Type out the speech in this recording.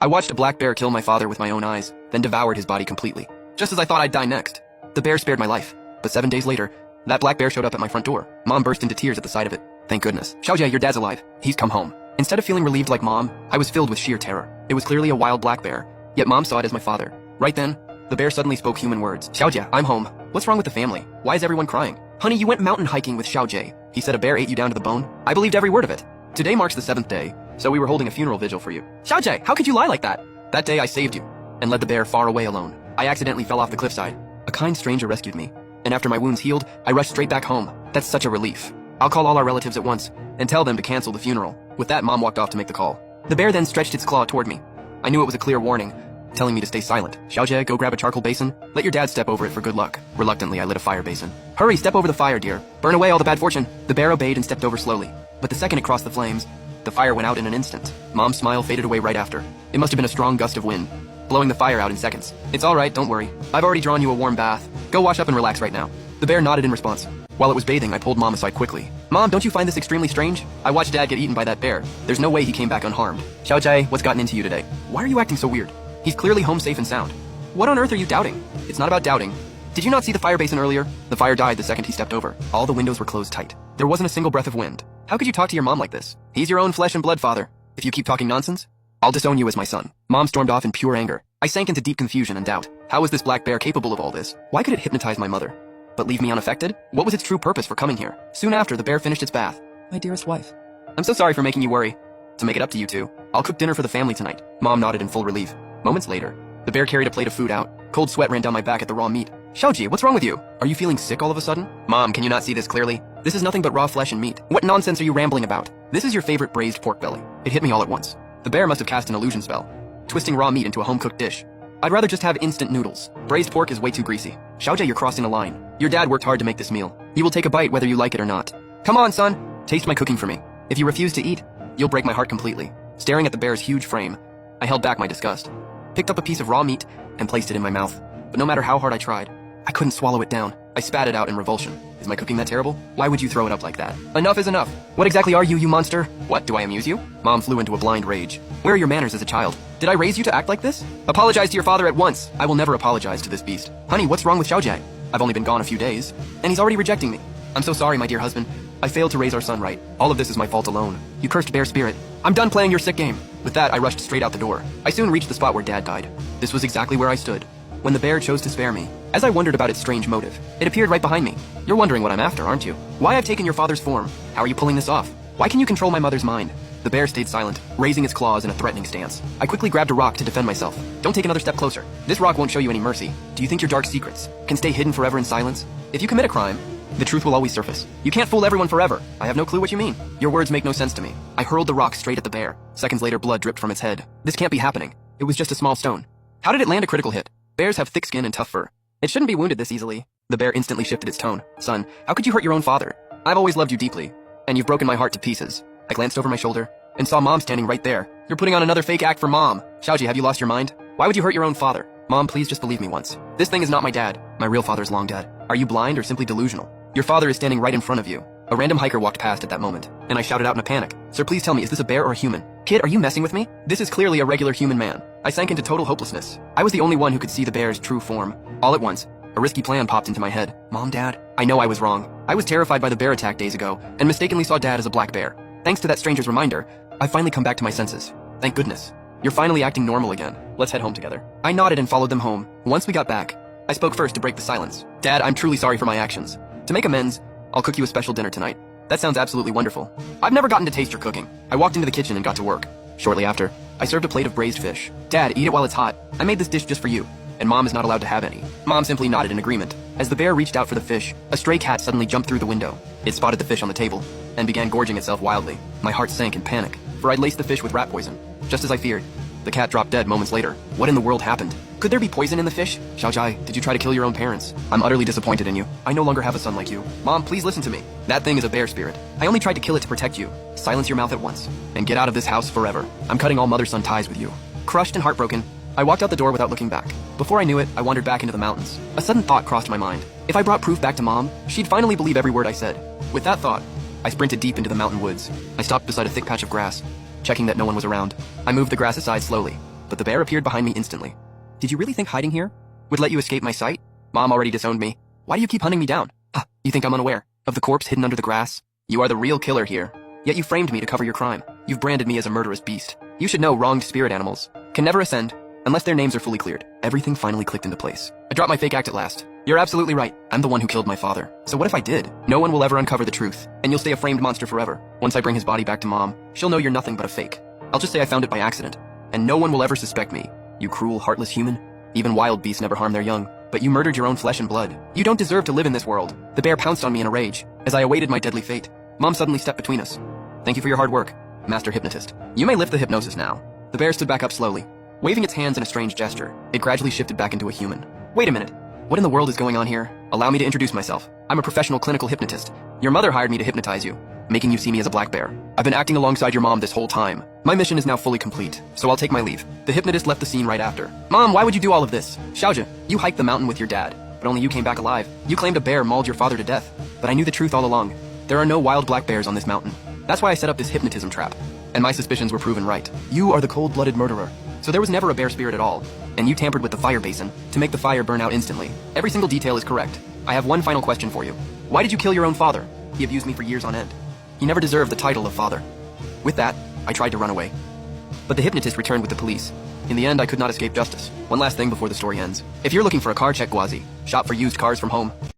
I watched a black bear kill my father with my own eyes, then devoured his body completely. Just as I thought I'd die next. The bear spared my life. But 7 days later, that black bear showed up at my front door. Mom burst into tears at the sight of it. Thank goodness. Xiaojie, your dad's alive. He's come home. Instead of feeling relieved like Mom, I was filled with sheer terror. It was clearly a wild black bear, yet Mom saw it as my father. Right then, the bear suddenly spoke human words. Xiaojie, I'm home. What's wrong with the family? Why is everyone crying? Honey, you went mountain hiking with Xiaojie. He said a bear ate you down to the bone. I believed every word of it. Today marks the 7th day, so we were holding a funeral vigil for you. Xiaojie, how could you lie like that? That day I saved you, and led the bear far away alone. I accidentally fell off the cliffside. A kind stranger rescued me, and after my wounds healed, I rushed straight back home. That's such a relief. I'll call all our relatives at once, and tell them to cancel the funeral. With that, Mom walked off to make the call. The bear then stretched its claw toward me. I knew it was a clear warning, telling me to stay silent. Xiaojie, go grab a charcoal basin. Let your dad step over it for good luck. Reluctantly, I lit a fire basin. Hurry, step over the fire, dear. Burn away all the bad fortune. The bear obeyed and stepped over slowly. But the second it crossed the flames, the fire went out in an instant. Mom's smile faded away right after. It must have been a strong gust of wind, blowing the fire out in seconds. It's all right, don't worry. I've already drawn you a warm bath. Go wash up and relax right now. The bear nodded in response. While it was bathing, I pulled Mom aside quickly. Mom, don't you find this extremely strange? I watched Dad get eaten by that bear. There's no way he came back unharmed. Xiaojie, what's gotten into you today? Why are you acting so weird? He's clearly home safe and sound. What on earth are you doubting? It's not about doubting. Did you not see the fire basin earlier? The fire died the second he stepped over. All the windows were closed tight. There wasn't a single breath of wind. How could you talk to your mom like this? He's your own flesh and blood father. If you keep talking nonsense, I'll disown you as my son. Mom stormed off in pure anger. I sank into deep confusion and doubt. How was this black bear capable of all this? Why could it hypnotize my mother, but leave me unaffected? What was its true purpose for coming here? Soon after, the bear finished its bath. My dearest wife, I'm so sorry for making you worry. To make it up to you two, I'll cook dinner for the family tonight. Mom nodded in full relief. Moments later, the bear carried a plate of food out. Cold sweat ran down my back at the raw meat. Xiaojie, what's wrong with you? Are you feeling sick all of a sudden? Mom, can you not see this clearly? This is nothing but raw flesh and meat. What nonsense are you rambling about? This is your favorite braised pork belly. It hit me all at once. The bear must have cast an illusion spell, twisting raw meat into a home-cooked dish. I'd rather just have instant noodles. Braised pork is way too greasy. Xiaojie, you're crossing a line. Your dad worked hard to make this meal. You will take a bite whether you like it or not. Come on, son. Taste my cooking for me. If you refuse to eat, you'll break my heart completely. Staring at the bear's huge frame, I held back my disgust, picked up a piece of raw meat, and placed it in my mouth. But no matter how hard I tried, I couldn't swallow it down. I spat it out in revulsion. Is my cooking that terrible? Why would you throw it up like that? Enough is enough. What exactly are you, you monster? What, do I amuse you? Mom flew into a blind rage. Where are your manners as a child? Did I raise you to act like this? Apologize to your father at once. I will never apologize to this beast. Honey, what's wrong with Xiaojie? I've only been gone a few days, and he's already rejecting me. I'm so sorry, my dear husband. I failed to raise our son right. All of this is my fault alone. You cursed bear spirit. I'm done playing your sick game. With that, I rushed straight out the door. I soon reached the spot where Dad died. This was exactly where I stood when the bear chose to spare me. As I wondered about its strange motive, it appeared right behind me. You're wondering what I'm after, aren't you? Why I've taken your father's form? How are you pulling this off? Why can you control my mother's mind? The bear stayed silent, raising its claws in a threatening stance. I quickly grabbed a rock to defend myself. Don't take another step closer. This rock won't show you any mercy. Do you think your dark secrets can stay hidden forever in silence? If you commit a crime, the truth will always surface. You can't fool everyone forever. I have no clue what you mean. Your words make no sense to me. I hurled the rock straight at the bear. Seconds later, blood dripped from its head. This can't be happening. It was just a small stone. How did it land a critical hit? Bears have thick skin and tough fur. It shouldn't be wounded this easily. The bear instantly shifted its tone. Son, how could you hurt your own father? I've always loved you deeply, and you've broken my heart to pieces. I glanced over my shoulder and saw Mom standing right there. You're putting on another fake act for Mom. Xiaojie, have you lost your mind? Why would you hurt your own father? Mom, please just believe me once. This thing is not my dad. My real father's long dead. Are you blind or simply delusional? Your father is standing right in front of you. A random hiker walked past at that moment, and I shouted out in a panic. Sir, please tell me, is this a bear or a human? Kid, are you messing with me? This is clearly a regular human man. I sank into total hopelessness. I was the only one who could see the bear's true form. All at once, a risky plan popped into my head. Mom, Dad, I know I was wrong. I was terrified by the bear attack days ago, and mistakenly saw Dad as a black bear. Thanks to that stranger's reminder, I've finally come back to my senses. Thank goodness. You're finally acting normal again. Let's head home together. I nodded and followed them home. Once we got back, I spoke first to break the silence. Dad, I'm truly sorry for my actions. To make amends, I'll cook you a special dinner tonight. That sounds absolutely wonderful. I've never gotten to taste your cooking. I walked into the kitchen and got to work. Shortly after, I served a plate of braised fish. Dad, eat it while it's hot. I made this dish just for you, and Mom is not allowed to have any. Mom simply nodded in agreement. As the bear reached out for the fish, a stray cat suddenly jumped through the window. It spotted the fish on the table and began gorging itself wildly. My heart sank in panic, for I'd laced the fish with rat poison. Just as I feared, the cat dropped dead moments later. What in the world happened? Could there be poison in the fish? Xiaojie, did you try to kill your own parents? I'm utterly disappointed in you. I no longer have a son like you. Mom, please listen to me. That thing is a bear spirit. I only tried to kill it to protect you. Silence your mouth at once, and get out of this house forever. I'm cutting all mother-son ties with you. Crushed and heartbroken, I walked out the door without looking back. Before I knew it, I wandered back into the mountains. A sudden thought crossed my mind. If I brought proof back to Mom, she'd finally believe every word I said. With that thought, I sprinted deep into the mountain woods. I stopped beside a thick patch of grass, checking that no one was around. I moved the grass aside slowly, but the bear appeared behind me instantly. Did you really think hiding here would let you escape my sight? Mom already disowned me. Why do you keep hunting me down? You think I'm unaware of the corpse hidden under the grass? You are the real killer here. Yet you framed me to cover your crime. You've branded me as a murderous beast. You should know wronged spirit animals can never ascend unless their names are fully cleared. Everything finally clicked into place. I dropped my fake act at last. You're absolutely right. I'm the one who killed my father. So what if I did? No one will ever uncover the truth, and you'll stay a framed monster forever. Once I bring his body back to Mom, she'll know you're nothing but a fake. I'll just say I found it by accident, and no one will ever suspect me. You cruel, heartless human. Even wild beasts never harm their young, but you murdered your own flesh and blood. You don't deserve to live in this world. The bear pounced on me in a rage. As I awaited my deadly fate, Mom suddenly stepped between us. Thank you for your hard work, Master Hypnotist. You may lift the hypnosis now. The bear stood back up slowly, waving its hands in a strange gesture. It gradually shifted back into a human. Wait a minute. What in the world is going on here? Allow me to introduce myself. I'm a professional clinical hypnotist. Your mother hired me to hypnotize you, making you see me as a black bear. I've been acting alongside your mom this whole time. My mission is now fully complete, so I'll take my leave. The hypnotist left the scene right after. Mom, why would you do all of this? Xiaojia, you hiked the mountain with your dad, but only you came back alive. You claimed a bear mauled your father to death, but I knew the truth all along. There are no wild black bears on this mountain. That's why I set up this hypnotism trap, and my suspicions were proven right. You are the cold-blooded murderer. So there was never a bear spirit at all, and you tampered with the fire basin to make the fire burn out instantly. Every single detail is correct. I have one final question for you. Why did you kill your own father? He abused me for years on end. He never deserved the title of father. With that, I tried to run away. But the hypnotist returned with the police. In the end, I could not escape justice. One last thing before the story ends. If you're looking for a car, check Gwazi. Shop for used cars from home.